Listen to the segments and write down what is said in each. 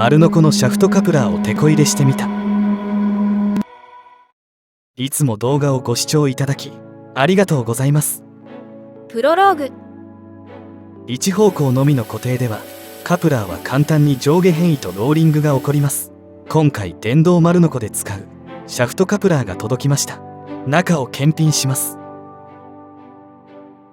丸ノコのシャフトカプラーをテコ入れしてみた。いつも動画をご視聴いただきありがとうございます。プロローグ。一方向のみの固定ではカプラーは簡単に上下変異とローリングが起こります。今回電動丸ノコで使うシャフトカプラーが届きました。中を検品します。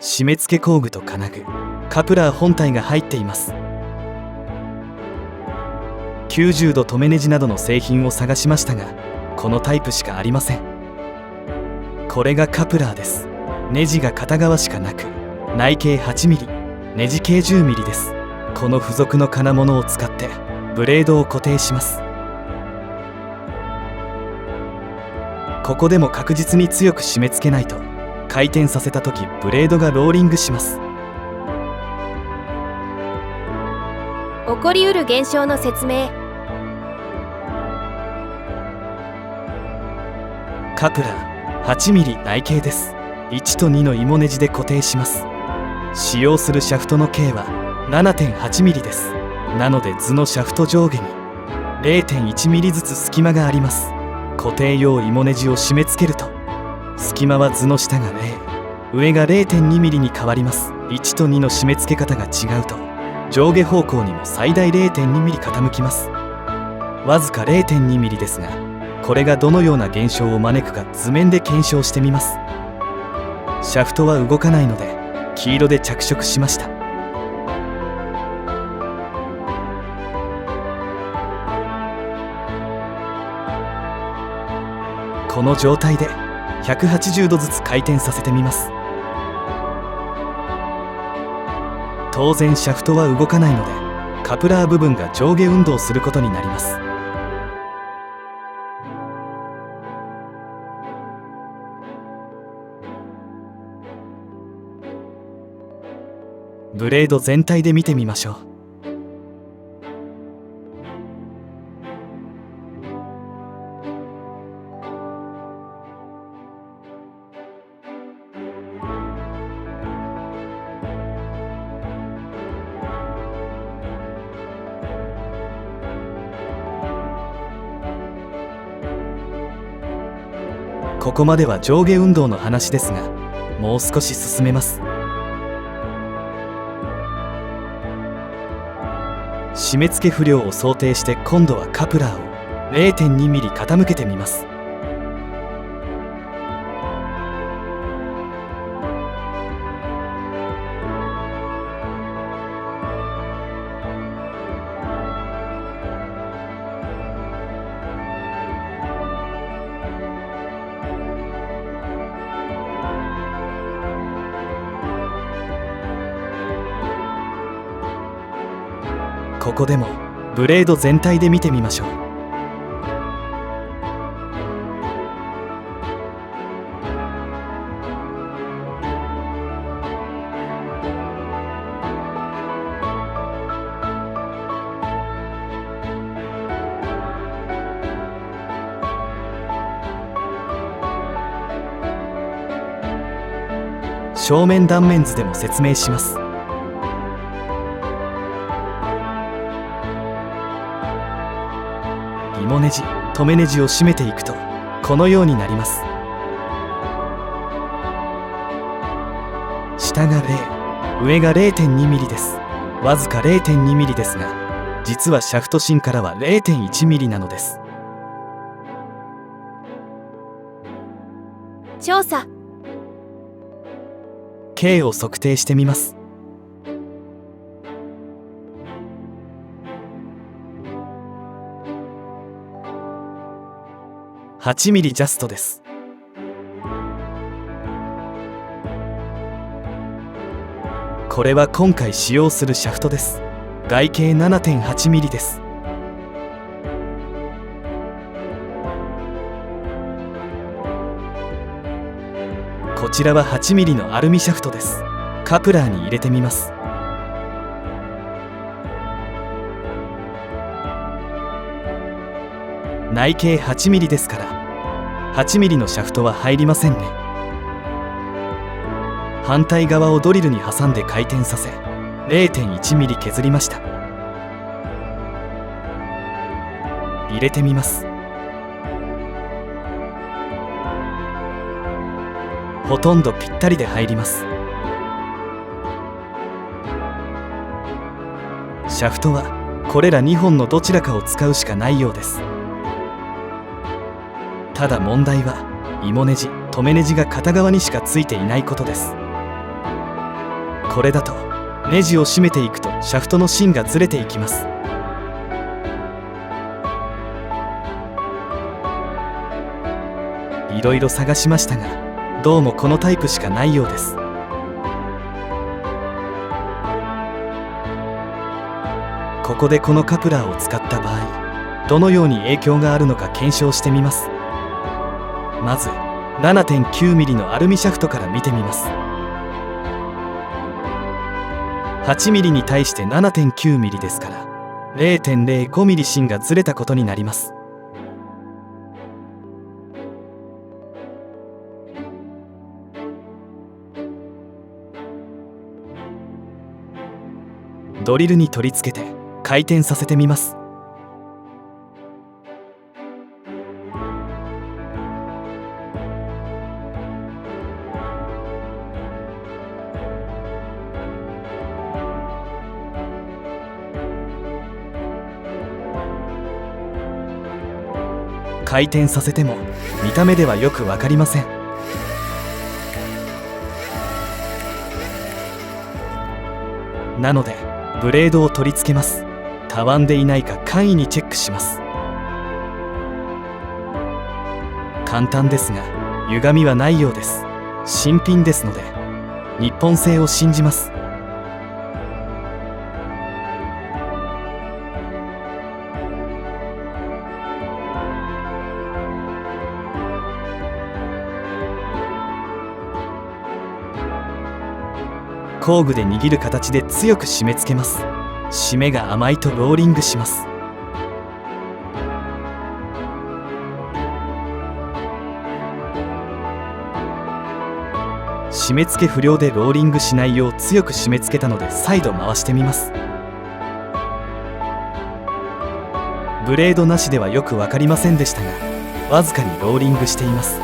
締め付け工具と金具、カプラー本体が入っています。90度止めネジなどの製品を探しましたがこのタイプしかありません。これがカプラーです。ネジが片側しかなく内径 8mm、ネジ径 10mm です。この付属の金物を使ってブレードを固定します。ここでも確実に強く締め付けないと回転させた時ブレードがローリングします。起こりうる現象の説明。カプラー 8mm 内径です。1と2の芋ネジで固定します。使用するシャフトの径は 7.8mm です。なので図のシャフト上下に 0.1mm ずつ隙間があります。固定用芋ネジを締め付けると隙間は図の下が0、上が 0.2mm に変わります。1と2の締め付け方が違うと上下方向にも最大 0.2mm 傾きます。わずか 0.2mm ですがこれがどのような現象を招くか図面で検証してみます。シャフトは動かないので黄色で着色しました。この状態で180度ずつ回転させてみます。当然シャフトは動かないのでカプラー部分が上下運動することになります。ブレード全体で見てみましょう。ここまでは上下運動の話ですがもう少し進めます。締め付け不良を想定して今度はカプラーを 0.2mm 傾けてみます。ここでもブレード全体で見てみましょう。正面断面図でも説明します。芋ネジ、留めネジを締めていくとこのようになります。下が0、上が 0.2mm です。わずか 0.2mm ですが実はシャフト芯からは 0.1mm なのです。調査。径を測定してみます。8mm ジャストです。これは今回使用するシャフトです。外径 7.8mm です。こちらは 8mm のアルミシャフトです。カプラーに入れてみます。内径 8mm ですから 8mm のシャフトは入りませんね。反対側をドリルに挟んで回転させ 0.1mm 削りました。入れてみます。ほとんどぴったりで入ります。シャフトはこれら2本のどちらかを使うしかないようです。ただ問題は芋ネジ、留めネジが片側にしかついていないことです。これだとネジを締めていくとシャフトの芯がずれていきます。いろいろ探しましたが、どうもこのタイプしかないようです。ここでこのカプラーを使った場合、どのように影響があるのか検証してみます。まず 7.9mm のアルミシャフトから見てみます。8mm に対して 7.9mm ですから 0.05mm 芯がずれたことになります。ドリルに取り付けて回転させてみます。回転させても見た目ではよく分かりません。なのでブレードを取り付けます。たわんでいないか簡易にチェックします。簡単ですが歪みはないようです。新品ですので日本製を信じます。工具で握る形で強く締め付けます。締めが甘いとローリングします。締め付け不良でローリングしないよう強く締め付けたので再度回してみます。ブレードなしではよく分かりませんでしたが、わずかにローリングしています。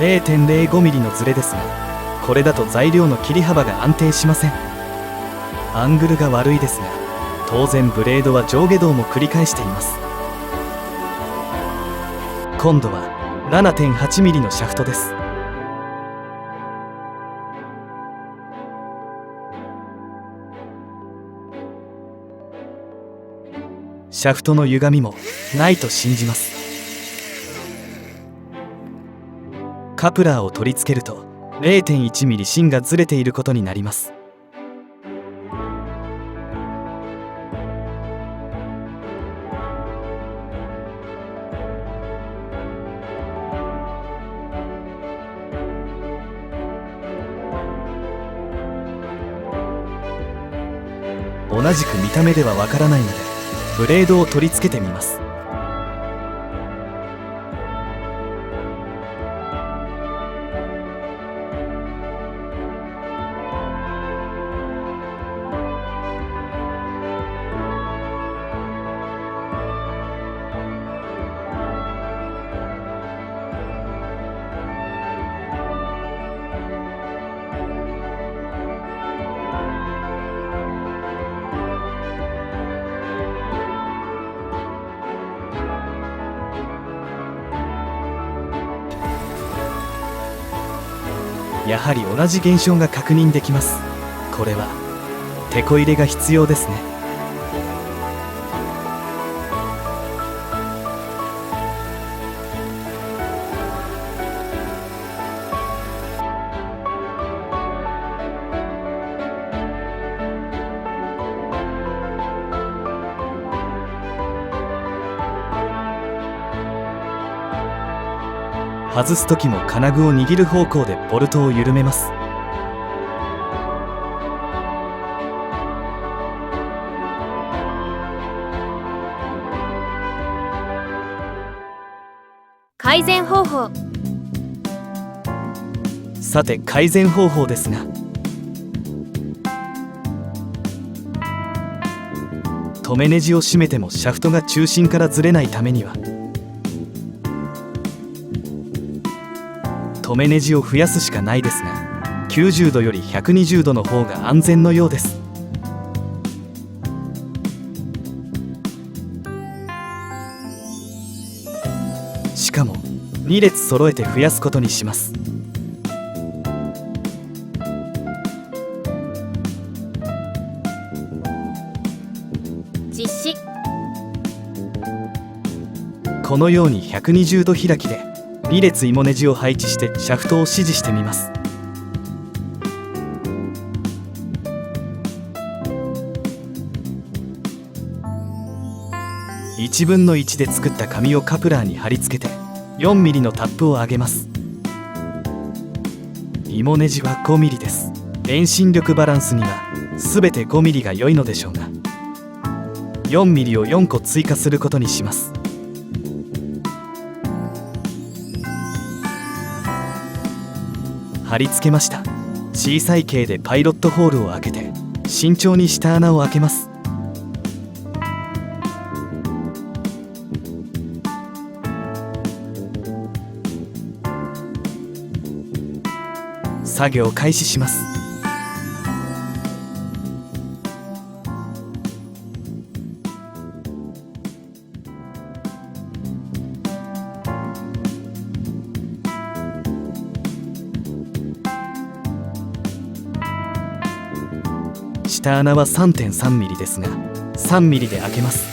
0.05mm のズレですが、これだと材料の切り幅が安定しません。アングルが悪いですが、当然ブレードは上下動も繰り返しています。今度は 7.8mm のシャフトです。シャフトの歪みもないと信じます。カプラーを取り付けると 0.1mm 芯がずれていることになります。同じく見た目ではわからないのでブレードを取り付けてみます。やはり同じ現象が確認できます。これはテコ入れが必要ですね。外す時も金具を握る方向でボルトを緩めます。改善方法。さて改善方法ですが、留めネジを締めてもシャフトが中心からずれないためには留めネジを増やすしかないですが、90度より120度の方が安全のようです。しかも2列揃えて増やすことにします。実施。このように120度開きで2列芋ネジを配置してシャフトを指示してみます。1分の1で作った紙をカプラーに貼り付けて4ミリのタップを上げます。芋ネジは5ミリです。遠心力バランスには全て5ミリが良いのでしょうが、4ミリを4個追加することにします。貼り付けました。小さい径でパイロットホールを開けて慎重に下穴を開けます。作業開始します。下穴は 3.3 ミリですが3ミリで開けます。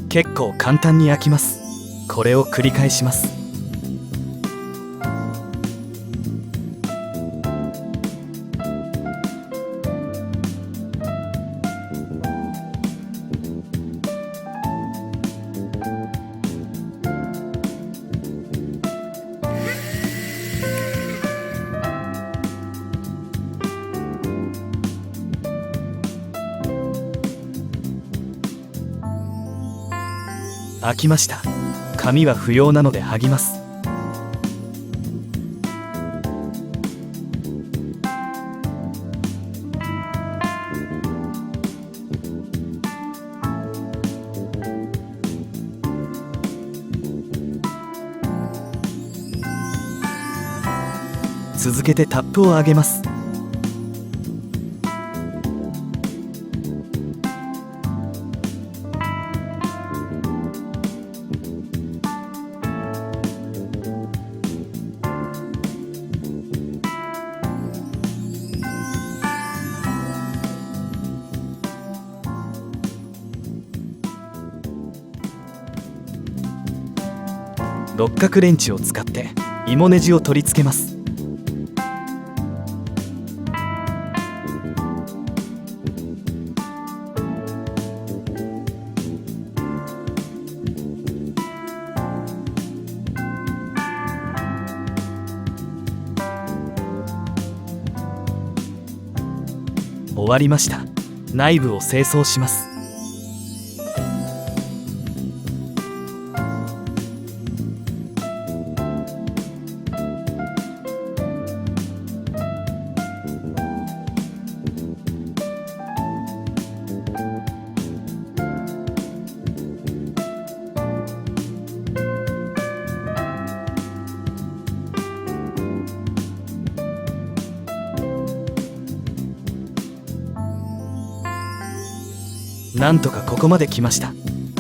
結構簡単に開きます。これを繰り返します。開きました。紙は不要なので剥ぎます。続けてタップを上げます。六角レンチを使って芋ネジを取り付けます。終わりました。内部を清掃します。なんとかここまで来ました。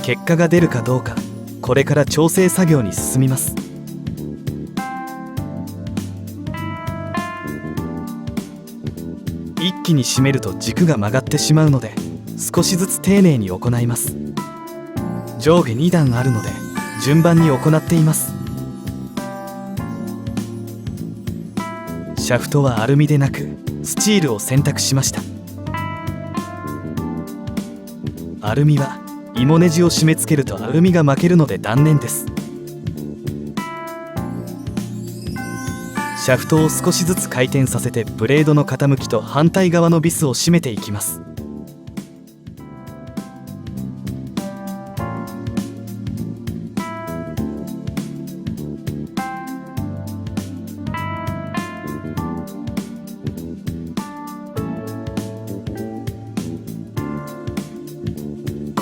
結果が出るかどうか、これから調整作業に進みます。一気に締めると軸が曲がってしまうので、少しずつ丁寧に行います。上下2段あるので順番に行っています。シャフトはアルミでなくスチールを選択しました。アルミは芋ネジを締め付けるとアルミが負けるので断念です。シャフトを少しずつ回転させてブレードの傾きと反対側のビスを締めていきます。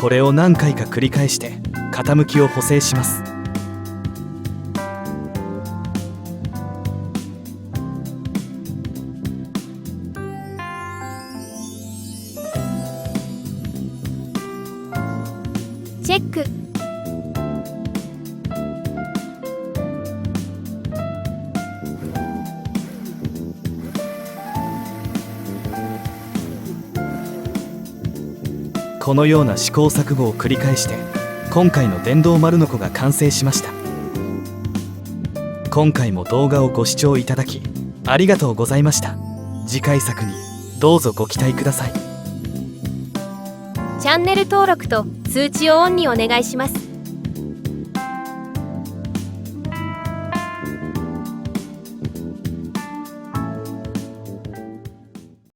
これを何回か繰り返して傾きを補正します。チェック。このような試行錯誤を繰り返して今回の電動丸ノコが完成しました。今回も動画をご視聴いただきありがとうございました。次回作にどうぞご期待ください。チャンネル登録と通知をオンにお願いします。